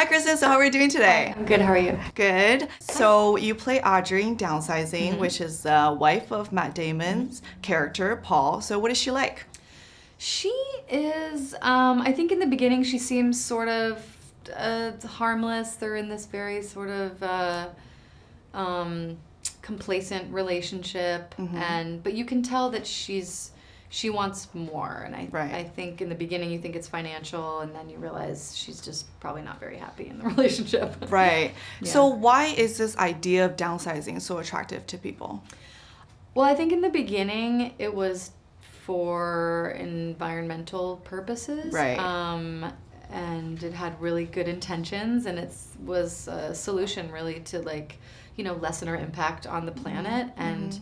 Kristen. So how are we doing today? I'm good. How are you? Good. So you play Audrey in Downsizing, which is the wife of Matt Damon's character, Paul. So what is she like? She is, I think in the beginning she seems sort of harmless. They're in this very sort of complacent relationship, but you can tell that she wants more. And I think in the beginning you think it's financial, and then you realize she's just probably not very happy in the relationship. Right. Yeah. So why is this idea of downsizing so attractive to people? Well, I think in the beginning it was for environmental purposes. Right. And it had really good intentions, and it was a solution really to lessen our impact on the planet. And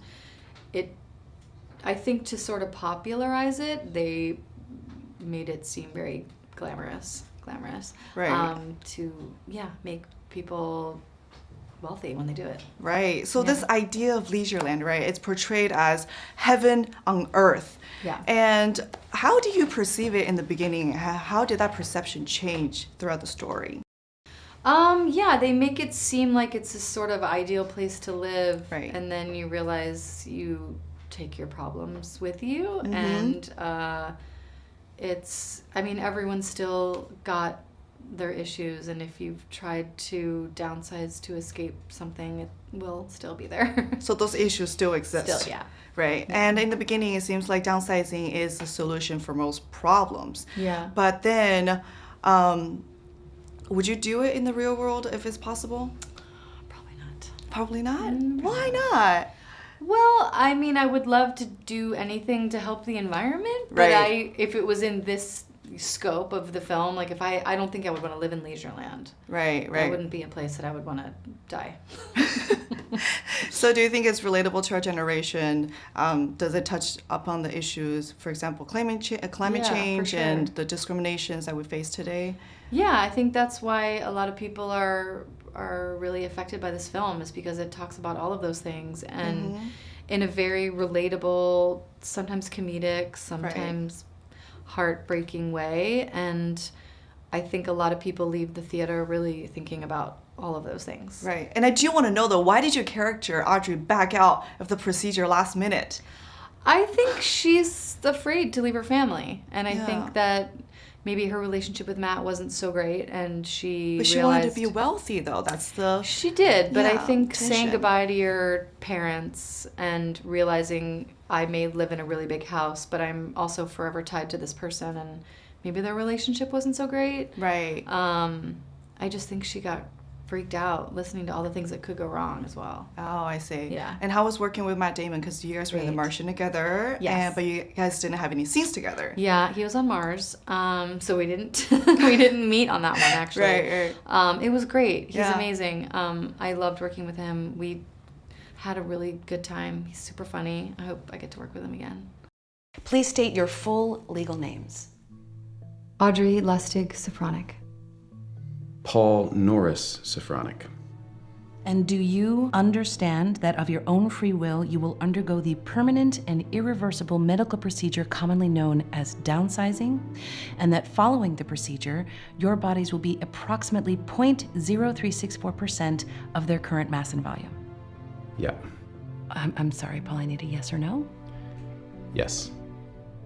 I think to sort of popularize it, they made it seem very glamorous. Right. To make people wealthy when they do it. Right. So this idea of Leisureland, right? It's portrayed as heaven on earth. Yeah. And how do you perceive it in the beginning? How did that perception change throughout the story? They make it seem like it's a sort of ideal place to live. Right. And then you realize you take your problems with you. And everyone's still got their issues, and if you've tried to downsize to escape something, it will still be there. So those issues still exist. Still, yeah. Right. Yeah. And in the beginning, it seems like downsizing is the solution for most problems. Yeah. But then, would you do it in the real world if it's possible? Probably not. Probably not? Why not? Well, I would love to do anything to help the environment, but if it was in this scope of the film, I don't think I would want to live in Leisureland. Right. That wouldn't be a place that I would want to die. So do you think it's relatable to our generation? Does it touch upon the issues, for example, climate change and the discriminations that we face today? Yeah, I think that's why a lot of people are really affected by this film, is because it talks about all of those things, and in a very relatable, sometimes comedic, sometimes heartbreaking way. And I think a lot of people leave the theater really thinking about all of those things. Right. And I do want to know, though, why did your character, Audrey, back out of the procedure last minute? I think she's afraid to leave her family. And I think that maybe her relationship with Matt wasn't so great, and she wanted to be wealthy, though. She did, but I think tension. saying goodbye to your parents and realizing I may live in a really big house, but I'm also forever tied to this person, and maybe their relationship wasn't so great. Right. I just think she got freaked out listening to all the things that could go wrong as well. Oh, I see. Yeah. And how was working with Matt Damon? Because you guys were in The Martian together. Yes. But you guys didn't have any scenes together. Yeah, he was on Mars, so we didn't we didn't meet on that one, actually. Right. It was great. He's amazing. I loved working with him. We had a really good time. He's super funny. I hope I get to work with him again. Please state your full legal names. Audrey Lustig Safronic. Paul Norris Safronic. And do you understand that of your own free will, you will undergo the permanent and irreversible medical procedure commonly known as downsizing, and that following the procedure, your bodies will be approximately 0.0364% of their current mass and volume? Yeah. I'm sorry, Paul, I need a yes or no? Yes.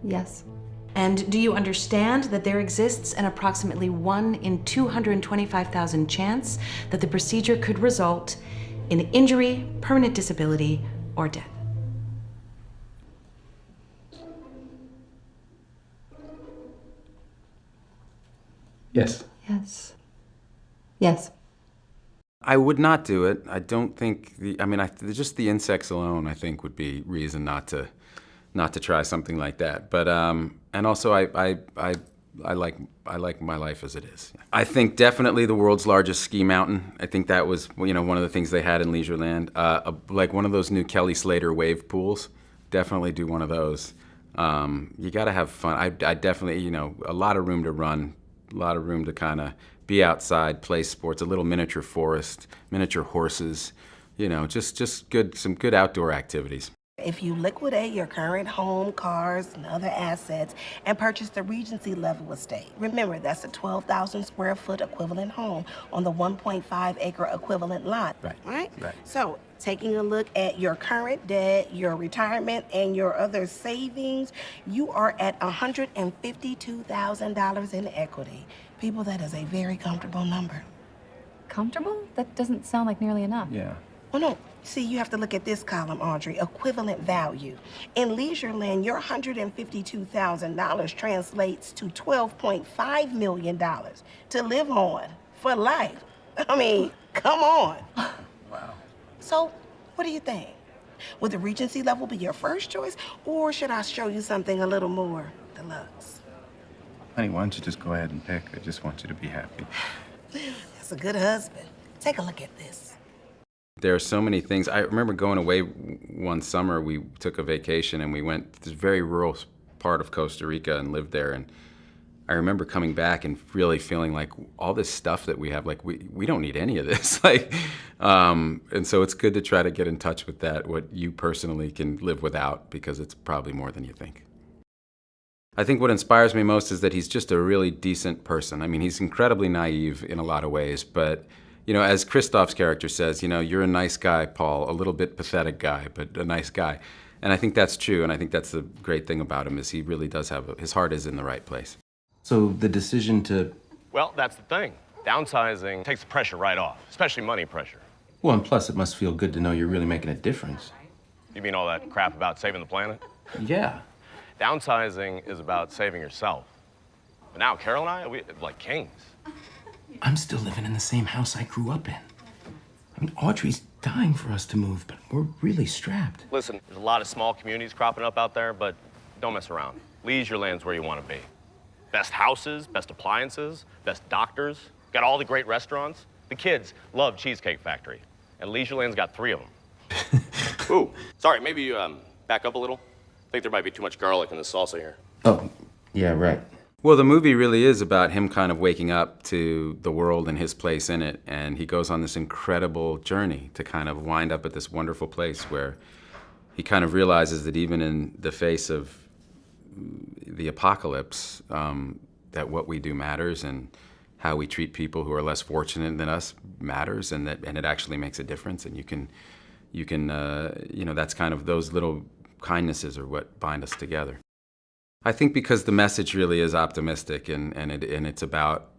Yes. And do you understand that there exists an approximately 1 in 225,000 chance that the procedure could result in injury, permanent disability, or death? Yes. Yes. Yes. I would not do it. I don't think just the insects alone, I think, would be reason not to try something like that. But and also I like my life as it is. I think definitely the world's largest ski mountain. I think that was one of the things they had in Leisureland. Like one of those new Kelly Slater wave pools. Definitely do one of those. You got to have fun. I definitely a lot of room to run, a lot of room to kind of be outside, play sports, a little miniature forest, miniature horses. Just some good outdoor activities. If you liquidate your current home, cars, and other assets and purchase the Regency level estate, remember that's a 12,000 square foot equivalent home on the 1.5 acre equivalent lot. Right? So, taking a look at your current debt, your retirement, and your other savings, you are at $152,000 in equity. People, that is a very comfortable number. Comfortable? That doesn't sound like nearly enough. Yeah. Well, no. See, you have to look at this column, Audrey, equivalent value. In Leisureland, your $152,000 translates to $12.5 million to live on for life. I mean, come on. Wow. So, what do you think? Would the Regency level be your first choice, or should I show you something a little more deluxe? Honey, why don't you just go ahead and pick? I just want you to be happy. That's a good husband. Take a look at this. There are so many things. I remember going away one summer. We took a vacation and we went to this very rural part of Costa Rica and lived there. And I remember coming back and really feeling like all this stuff that we have, like we don't need any of this. And so it's good to try to get in touch with that, what you personally can live without, because it's probably more than you think. I think what inspires me most is that he's just a really decent person. I mean, he's incredibly naive in a lot of ways, but you know, as Christoph's character says, you know, you're a nice guy, Paul, a little bit pathetic guy, but a nice guy. And I think that's true, and I think that's the great thing about him, is he really does have, his heart is in the right place. So the decision to... Well, that's the thing. Downsizing takes the pressure right off, especially money pressure. Well, and plus it must feel good to know you're really making a difference. You mean all that crap about saving the planet? Yeah. Downsizing is about saving yourself. But now, Carol and I, we're like kings. I'm still living in the same house I grew up in. I mean, Audrey's dying for us to move, but we're really strapped. Listen, there's a lot of small communities cropping up out there, but don't mess around. Leisureland's where you want to be. Best houses, best appliances, best doctors, got all the great restaurants. The kids love Cheesecake Factory, and Leisureland's got 3 of them. Ooh, sorry, maybe you back up a little? I think there might be too much garlic in the salsa here. Oh, yeah, right. Well, the movie really is about him kind of waking up to the world and his place in it, and he goes on this incredible journey to kind of wind up at this wonderful place where he kind of realizes that even in the face of the apocalypse, that what we do matters, and how we treat people who are less fortunate than us matters, and it actually makes a difference. And you can you know, that's kind of, those little kindnesses are what bind us together. I think because the message really is optimistic, and it's about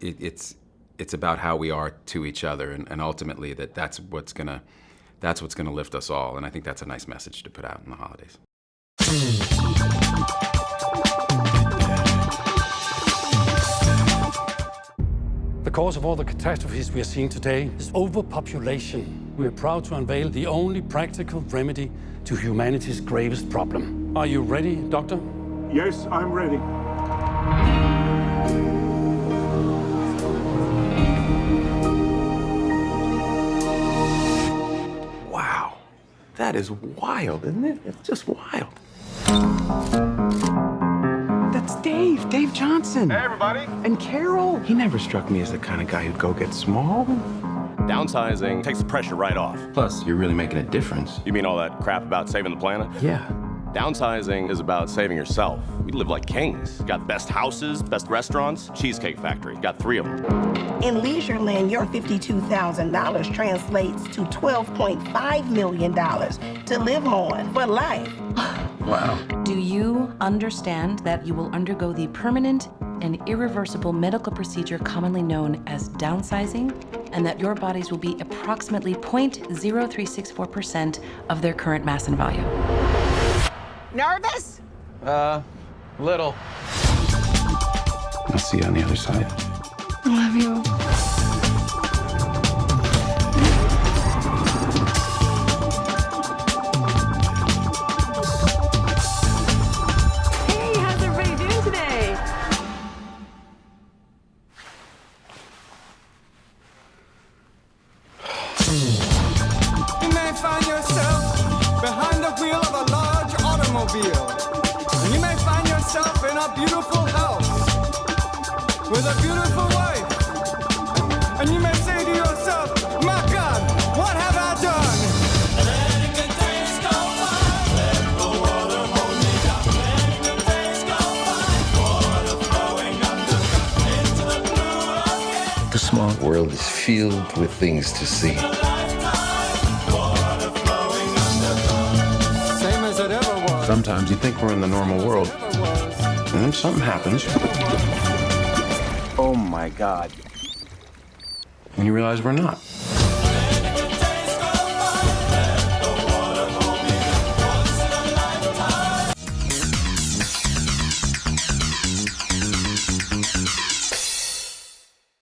it's about how we are to each other, and ultimately that's what's gonna lift us all. And I think that's a nice message to put out in the holidays. The cause of all the catastrophes we are seeing today is overpopulation. We are proud to unveil the only practical remedy to humanity's gravest problem. Are you ready, Doctor? Yes, I'm ready. Wow, that is wild, isn't it? It's just wild. That's Dave Johnson. Hey, everybody. And Carol. He never struck me as the kind of guy who'd go get small. Downsizing takes the pressure right off. Plus, you're really making a difference. You mean all that crap about saving the planet? Yeah. Downsizing is about saving yourself. We live like kings. Got the best houses, best restaurants, Cheesecake Factory. Got 3 of them. In Leisureland, your $52,000 translates to $12.5 million to live on for life. Wow. Do you understand that you will undergo the permanent and irreversible medical procedure commonly known as downsizing, and that your bodies will be approximately 0.0364% of their current mass and volume? Nervous? Little. I'll see you on the other side. Love you. Hey, how's everybody doing today? You may find yourself behind the wheel of a large automobile. And you may find yourself in a beautiful house with a beautiful wife. And you may say to yourself, my God, what have I done? filled with things to see. Same as it ever was. Sometimes you think we're in the normal world, and then something happens. Oh my God. And you realize we're not.